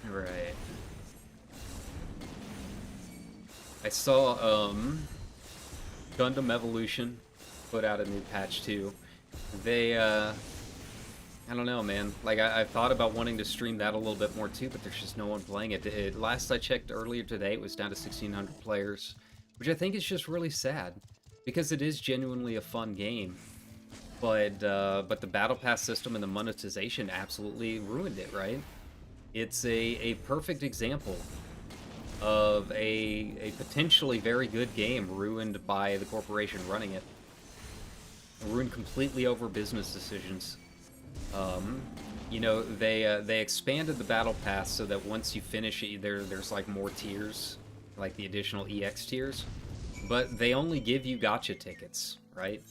Right. I saw Gundam Evolution put out a new patch too. They I don't know, man. Like I've thought about wanting to stream that a little bit more too, but there's just no one playing it. Last I checked earlier today, it was down to 1,600 players, which I think is just really sad because it is genuinely a fun game. But the battle pass system and the monetization absolutely ruined it, right? It's a perfect example of a potentially very good game ruined by the corporation running it. Ruined completely over business decisions. Um, they expanded the battle pass so that once you finish it, there's like more tiers, like the additional EX tiers. But they only give you gotcha tickets, right?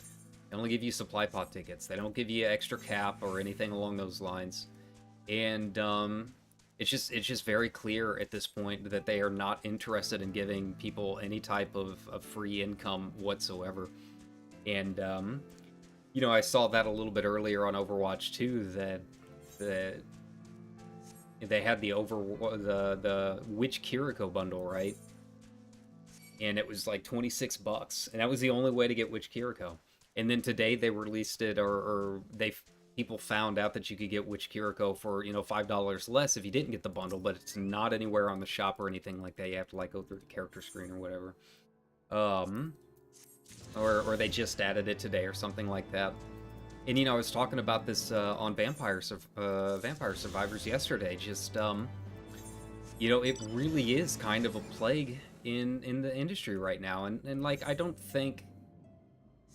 They only give you supply pot tickets. They don't give you extra cap or anything along those lines. And it's just very clear at this point that they are not interested in giving people any type of free income whatsoever. And I saw that a little bit earlier on Overwatch too. That they had the Witch Kiriko bundle, right? And it was like $26, and that was the only way to get Witch Kiriko. And then today they released it, or people found out that you could get Witch Kiriko for $5 less if you didn't get the bundle, but it's not anywhere on the shop or anything like that. You have to like go through the character screen or whatever. Or they just added it today or something like that. And I was talking about this on Vampire Survivors yesterday. Just it really is kind of a plague in the industry right now, and like I don't think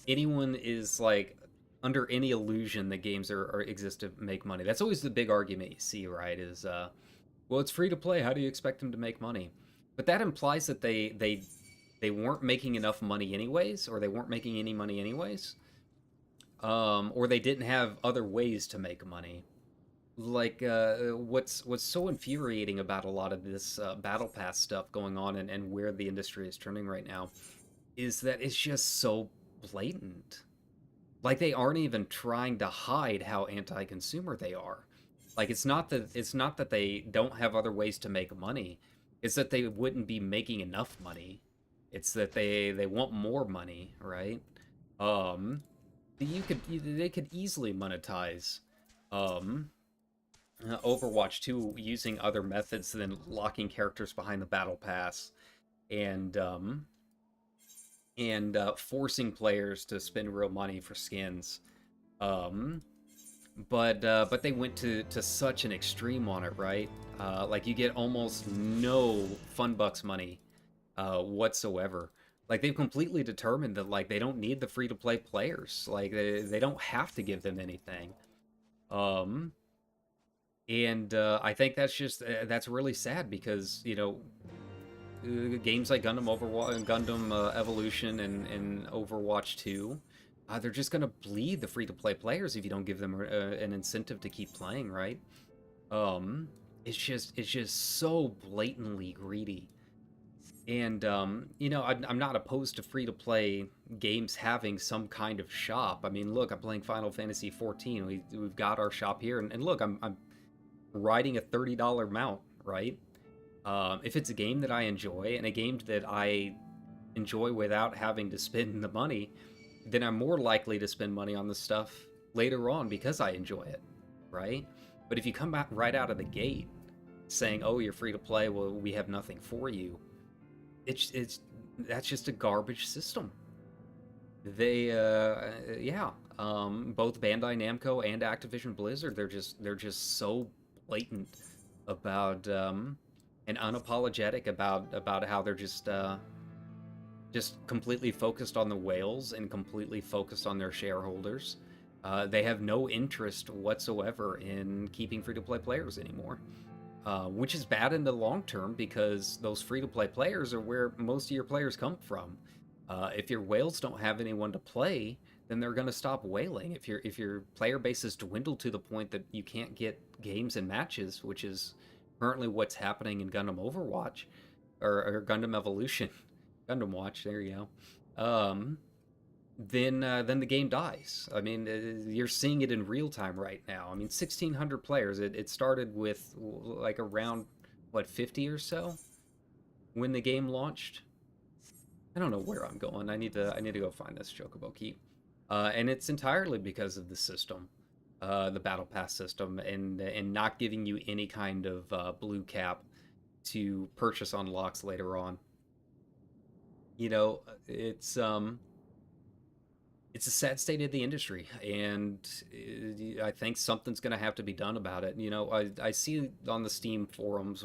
anyone is like under any illusion that games are exist to make money. That's always the big argument you see, right? Is well, it's free to play. How do you expect them to make money? But that implies that they weren't making enough money anyways, or they weren't making any money anyways, or they didn't have other ways to make money. Like what's so infuriating about a lot of this battle pass stuff going on, and where the industry is turning right now is that it's just so blatant. Like they aren't even trying to hide how anti-consumer they are. Like it's not that they don't have other ways to make money. It's that they wouldn't be making enough money. It's that they want more money, right? Um, they could easily monetize um Overwatch 2 using other methods than locking characters behind the battle pass and forcing players to spend real money for skins. Um, but they went to such an extreme on it, right? Like you get almost no fun bucks money whatsoever. Like they've completely determined that like they don't need the free to play players. Like they don't have to give them anything. Um, and I think that's really sad because games like Gundam Overwatch and Gundam Evolution and Overwatch 2, they're just gonna bleed the free-to-play players if you don't give them an incentive to keep playing, right? Um, it's just so blatantly greedy, and I'm not opposed to free-to-play games having some kind of shop. I mean, look, I'm playing Final Fantasy 14. We've got our shop here, and look, I'm riding a $30 mount, right? If it's a game that I enjoy and a game that I enjoy without having to spend the money, then I'm more likely to spend money on the stuff later on because I enjoy it, right? But if you come out right out of the gate saying, "Oh, you're free to play," well, we have nothing for you. It's that's just a garbage system. They yeah, both Bandai Namco and Activision Blizzard, they're just so blatant about and unapologetic about how they're just completely focused on the whales and completely focused on their shareholders. They have no interest whatsoever in keeping free-to-play players anymore, which is bad in the long term because those free-to-play players are where most of your players come from. If your whales don't have anyone to play, then they're going to stop whaling. If your player base has dwindled to the point that you can't get games and matches, which is currently what's happening in Gundam Overwatch or Gundam Evolution, Gundam Watch. There you go. Then the game dies. I mean, you're seeing it in real time right now. I mean, 1,600 players. It started with like around what, 50 or so when the game launched. I don't know where I'm going. I need to go find this Chocobo Keep. And it's entirely because of the system, the Battle Pass system, and not giving you any kind of blue cap to purchase unlocks later on. You know, it's a sad state of the industry, and I think something's going to have to be done about it. You know, I see on the Steam forums,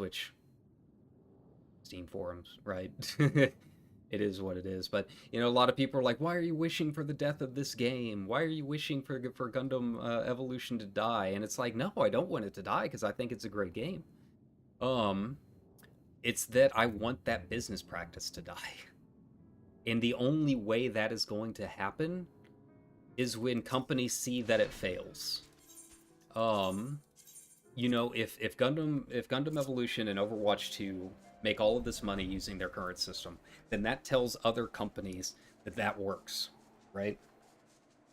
Steam forums, right? It is what it is. But, you know, a lot of people are like, why are you wishing for the death of this game? Why are you wishing for Gundam Evolution to die? And it's like, no, I don't want it to die because I think it's a great game. It's that I want that business practice to die. And the only way that is going to happen is when companies see that it fails. You know, if Gundam Evolution and Overwatch 2 make all of this money using their current system, then that tells other companies that that works, right?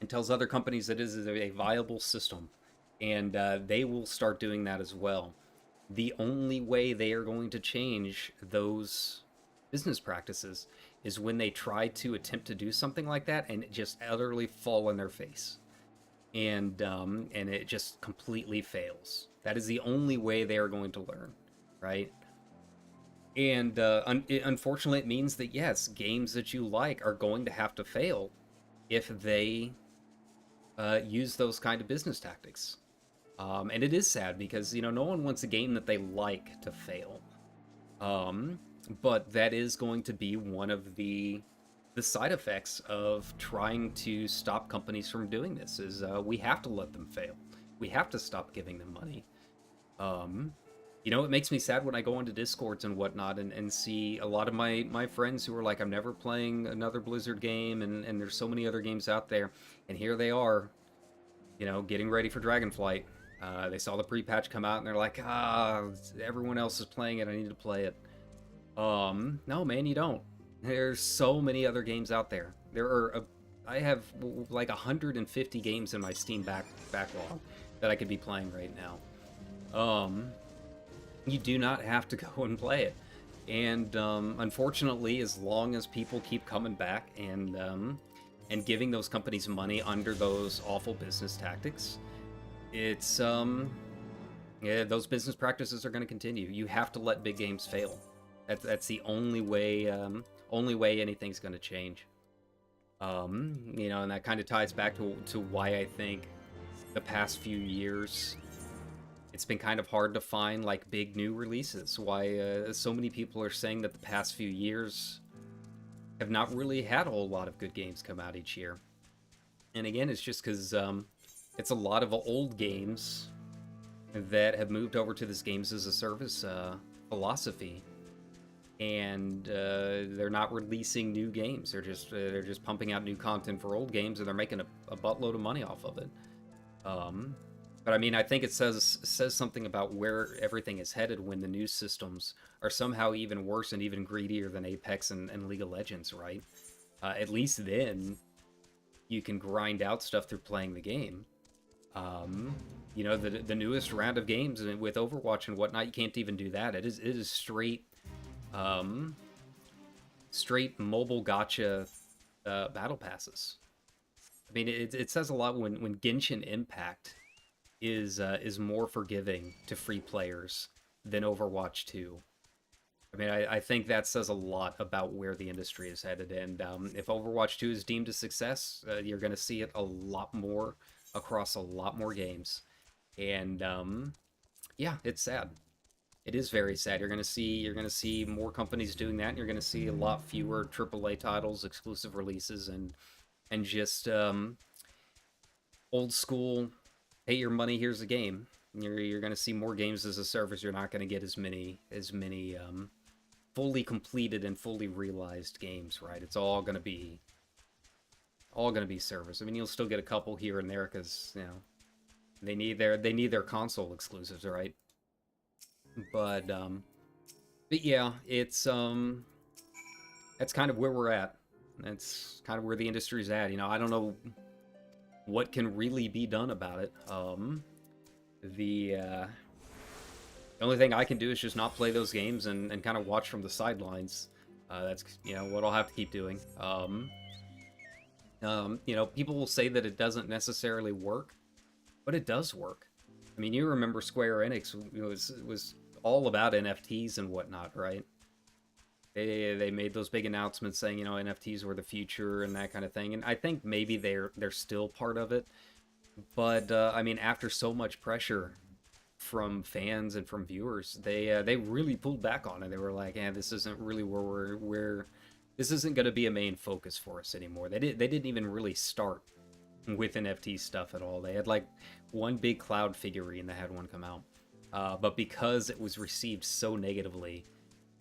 It tells other companies that it is a viable system, and they will start doing that as well. The only way they are going to change those business practices is when they try to attempt to do something like that and just utterly fall on their face, and it just completely fails. That is the only way they are going to learn, right? And unfortunately, it means that yes, games that you like are going to have to fail if they use those kind of business tactics. And it is sad because, you know, no one wants a game that they like to fail. But that is going to be one of the side effects of trying to stop companies from doing this, is we have to let them fail. We have to stop giving them money. You know, it makes me sad when I go into Discords and whatnot and see a lot of my friends who are like, I'm never playing another Blizzard game, and there's so many other games out there, and here they are, you know, getting ready for Dragonflight. They saw the pre-patch come out and they're like, everyone else is playing it, I need to play it. No, man, you don't. There's so many other games out there. I have like 150 games in my Steam backlog that I could be playing right now. You do not have to go and play it. And unfortunately, as long as people keep coming back and giving those companies money under those awful business tactics, it's yeah, those business practices are going to continue. You have to let big games fail. That's the only way anything's going to change. You know, and that kind of ties back to why I think the past few years it's been kind of hard to find like big new releases. Why so many people are saying that the past few years have not really had a whole lot of good games come out each year. And again, it's just because it's a lot of old games that have moved over to this games as a service philosophy, and they're not releasing new games. They're just pumping out new content for old games, and they're making a buttload of money off of it. But I mean, I think it says something about where everything is headed when the new systems are somehow even worse and even greedier than Apex and League of Legends, right? At least then you can grind out stuff through playing the game. You know, the newest round of games with Overwatch and whatnot, you can't even do that. It is straight mobile gacha battle passes. I mean, it says a lot when Genshin Impact is more forgiving to free players than Overwatch 2. I mean, I think that says a lot about where the industry is headed, and if Overwatch 2 is deemed a success, you're going to see it a lot more across a lot more games. And yeah, it's sad. It is very sad. You're going to see more companies doing that, and you're going to see a lot fewer AAA titles, exclusive releases, and just old school, hey, your money, here's a game. You're going to see more games as a service. You're not going to get as many fully completed and fully realized games, right? It's all going to be service. I mean, you'll still get a couple here and there because, you know, they need their console exclusives, right? But yeah, it's that's kind of where we're at. That's kind of where the industry's at. You know, I don't know what can really be done about it. The only thing I can do is just not play those games and kind of watch from the sidelines. That's, you know, what I'll have to keep doing. You know, people will say that it doesn't necessarily work, but it does work. I mean, you remember Square Enix was all about NFTs and whatnot, right? They made those big announcements saying, you know, NFTs were the future and that kind of thing. And I think maybe they're still part of it. But I mean, after so much pressure from fans and from viewers, they really pulled back on it. They were like, "Yeah, this isn't really where this isn't going to be a main focus for us anymore." They didn't even really start with NFT stuff at all. They had like one big cloud figurine that had one come out, but because it was received so negatively,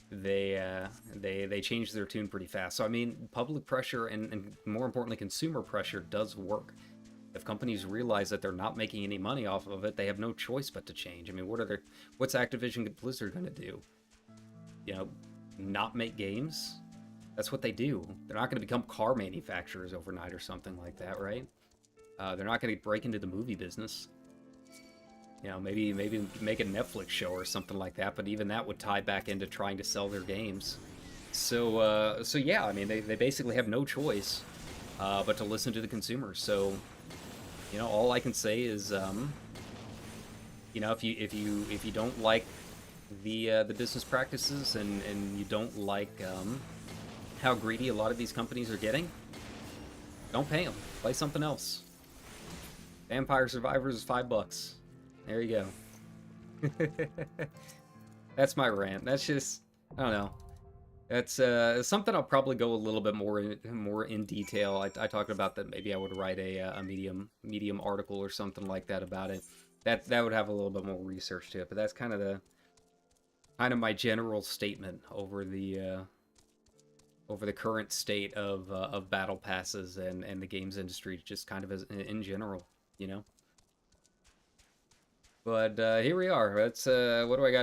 they changed their tune pretty fast. So I mean, public pressure and more importantly, consumer pressure does work. If companies realize that they're not making any money off of it, they have no choice but to change. I mean, what's Activision Blizzard going to do? You know, not make games? That's what they do. They're not going to become car manufacturers overnight or something like that, right? They're not going to break into the movie business. You know, maybe make a Netflix show or something like that, but even that would tie back into trying to sell their games. So yeah, I mean, they basically have no choice but to listen to the consumers. So, you know, all I can say is, you know, if you don't like the business practices and you don't like how greedy a lot of these companies are getting, don't pay them. Play something else. Vampire Survivors is $5. There you go. That's my rant. That's just, I don't know. That's something I'll probably go a little bit more in detail. I talked about that maybe I would write a medium article or something like that about it. That would have a little bit more research to it. But that's kind of my general statement over the current state of battle passes and the games industry, just kind of as in general, you know. But here we are. That's what do I got